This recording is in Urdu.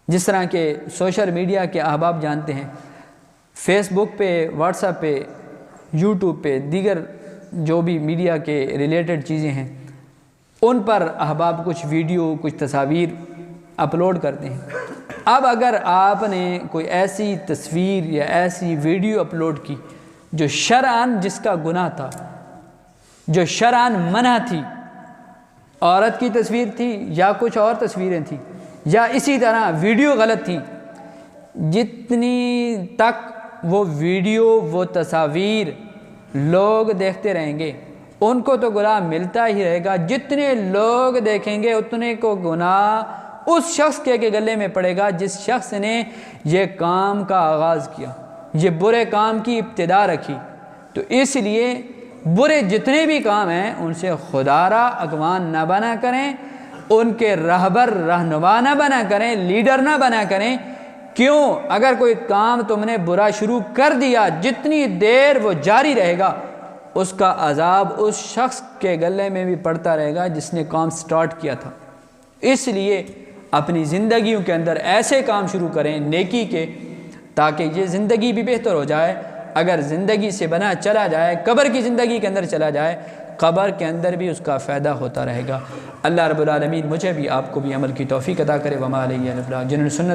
جس طرح کہ سوشل میڈیا کے احباب جانتے ہیں، فیس بک پہ، واٹس ایپ پہ، یوٹیوب پہ، دیگر جو بھی میڈیا کے ریلیٹڈ چیزیں ہیں ان پر احباب کچھ ویڈیو، کچھ تصاویر اپلوڈ کرتے ہیں۔ اب اگر آپ نے کوئی ایسی تصویر یا ایسی ویڈیو اپلوڈ کی جو شرعاً جس کا گناہ تھا، جو شرعاً منع تھی، عورت کی تصویر تھی یا کچھ اور تصویریں تھیں، یا اسی طرح ویڈیو غلط تھی، جتنی تک وہ ویڈیو، وہ تصاویر لوگ دیکھتے رہیں گے ان کو تو گناہ ملتا ہی رہے گا۔ جتنے لوگ دیکھیں گے اتنے کو گناہ اس شخص کے گلے میں پڑے گا جس شخص نے یہ کام کا آغاز کیا، یہ برے کام کی ابتدا رکھی۔ تو اس لیے برے جتنے بھی کام ہیں ان سے خدا را اگوان نہ بنا کریں، ان کے رہبر رہنما نہ بنا کریں، لیڈر نہ بنا کریں۔ کیوں؟ اگر کوئی کام تم نے برا شروع کر دیا، جتنی دیر وہ جاری رہے گا اس کا عذاب اس شخص کے گلے میں بھی پڑتا رہے گا جس نے کام سٹارٹ کیا تھا۔ اس لیے اپنی زندگیوں کے اندر ایسے کام شروع کریں نیکی کے، تاکہ یہ زندگی بھی بہتر ہو جائے۔ اگر زندگی سے بنا چلا جائے، قبر کی زندگی کے اندر چلا جائے، قبر کے اندر بھی اس کا فائدہ ہوتا رہے گا۔ اللہ رب العالمین مجھے بھی آپ کو بھی عمل کی توفیق عطا کرے۔ وما علیہ البلاغ۔ جنہوں نے سنت